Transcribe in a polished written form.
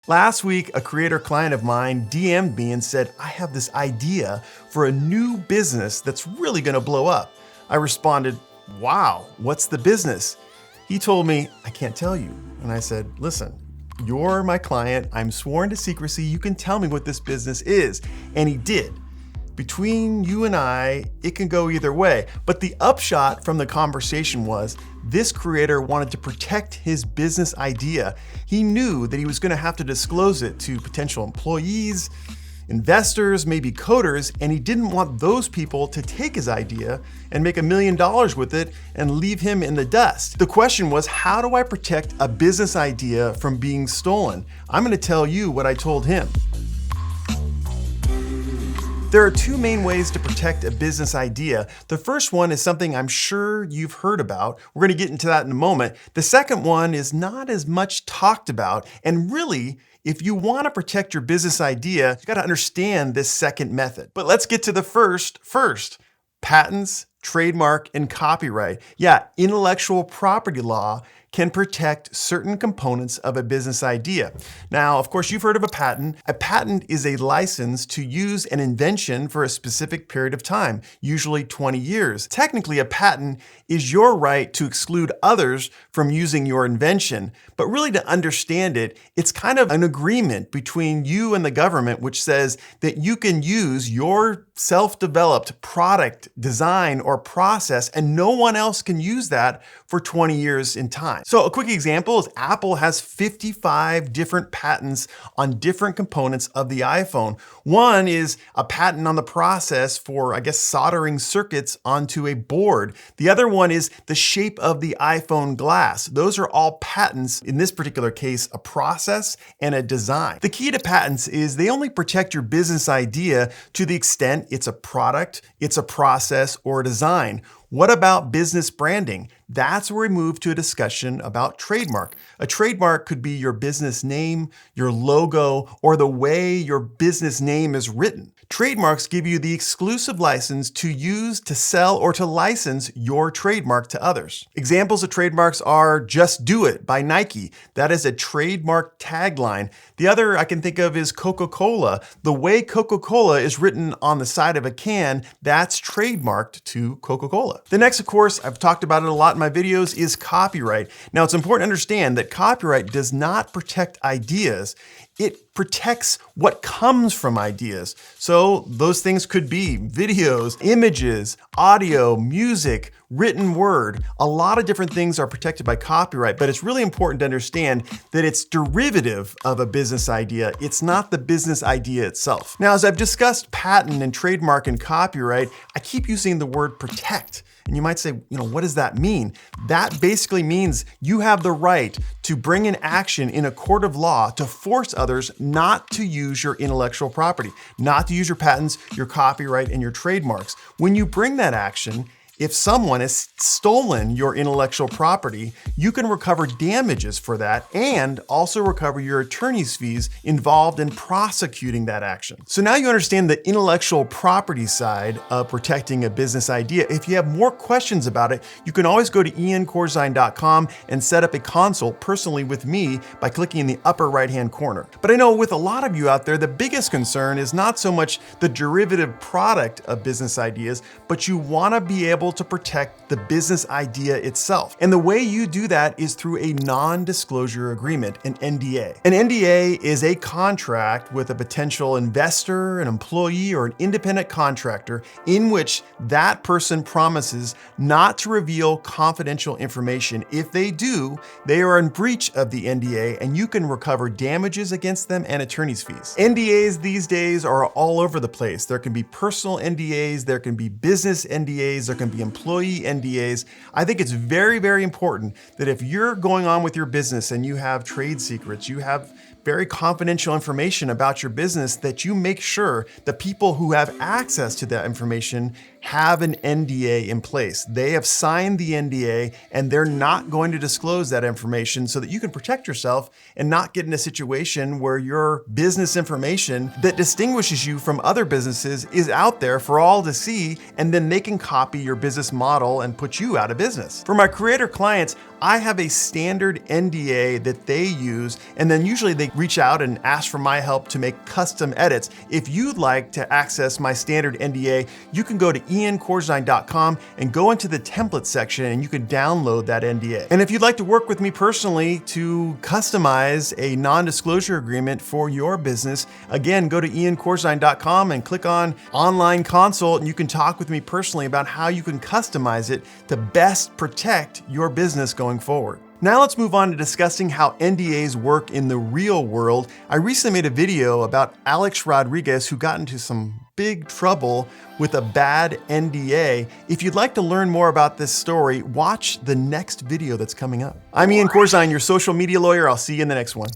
Last week, a creator client of mine DM'd me and said, I have this idea for a new business that's really gonna blow up. I responded, wow, what's the business? He told me, I can't tell you. And I said, listen, you're my client, I'm sworn to secrecy, you can tell me what this business is. And he did. Between you and I, it can go either way. But the upshot from the conversation was this creator wanted to protect his business idea. He knew that he was going to have to disclose it to potential employees, investors, maybe coders, and he didn't want those people to take his idea and make $1 million with it and leave him in the dust. The question was, how do I protect a business idea from being stolen? I'm going to tell you what I told him. There are two main ways to protect a business idea. The first one is something I'm sure you've heard about. We're going to get into that in a moment. The second one is not as much talked about. And really, if you want to protect your business idea, you got to understand this second method. But let's get to the first. Patents, trademark, and copyright. Yeah, intellectual property law can protect certain components of a business idea. Now, of course, you've heard of a patent. A patent is a license to use an invention for a specific period of time, usually 20 years. Technically, a patent is your right to exclude others from using your invention. But really, to understand it, it's kind of an agreement between you and the government, which says that you can use your self-developed product, design, or process, and no one else can use that for 20 years in time. So a quick example is Apple has 55 different patents on different components of the iPhone. One is a patent on the process for, soldering circuits onto a board. The other one is the shape of the iPhone glass. Those are all patents, in this particular case, a process and a design. The key to patents is they only protect your business idea to the extent it's a product, it's a process, or a design. What about business branding? That's where we move to a discussion about trademark. A trademark could be your business name, your logo, or the way your business name is written. Trademarks give you the exclusive license to use, to sell, or to license your trademark to others. Examples of trademarks are Just Do It by Nike. That is a trademark tagline. The other I can think of is Coca-Cola. The way Coca-Cola is written on the side of a can, that's trademarked to Coca-Cola. The next, of course, I've talked about it a lot in my videos, is copyright. Now, it's important to understand that copyright does not protect ideas. It protects what comes from ideas. So those things could be videos, images, audio, music, written word. A lot of different things are protected by copyright, but it's really important to understand that it's derivative of a business idea. It's not the business idea itself. Now, as I've discussed patent and trademark and copyright, I keep using the word protect. And you might say, what does that mean? That basically means you have the right to bring an action in a court of law to force others not to use your intellectual property, not to use your patents, your copyright, and your trademarks. When you bring that action, if someone has stolen your intellectual property, you can recover damages for that and also recover your attorney's fees involved in prosecuting that action. So now you understand the intellectual property side of protecting a business idea. If you have more questions about it, you can always go to iancorzine.com and set up a consult personally with me by clicking in the upper right-hand corner. But I know with a lot of you out there, the biggest concern is not so much the derivative product of business ideas, but you want to be able to protect the business idea itself. And the way you do that is through a non-disclosure agreement, an NDA. An NDA is a contract with a potential investor, an employee, or an independent contractor in which that person promises not to reveal confidential information. If they do, they are in breach of the NDA and you can recover damages against them and attorney's fees. NDAs these days are all over the place. There can be personal NDAs, there can be business NDAs, there can be employee NDAs. I think it's very, very important that if you're going on with your business and you have trade secrets, you have very confidential information about your business, that you make sure the people who have access to that information have an NDA in place. They have signed the NDA and they're not going to disclose that information so that you can protect yourself and not get in a situation where your business information that distinguishes you from other businesses is out there for all to see, and then they can copy your business model and put you out of business. For my creator clients, I have a standard NDA that they use, and then usually they reach out and ask for my help to make custom edits. If you'd like to access my standard NDA, you can go to iancorzine.com and go into the template section and you can download that NDA. And if you'd like to work with me personally to customize a non-disclosure agreement for your business, again, go to iancorzine.com and click on online consult, and you can talk with me personally about how you can customize it to best protect your business going forward. Now let's move on to discussing how NDAs work in the real world. I recently made a video about Alex Rodriguez, who got into some big trouble with a bad NDA. If you'd like to learn more about this story, watch the next video that's coming up. I'm Ian Corzine, your social media lawyer. I'll see you in the next one.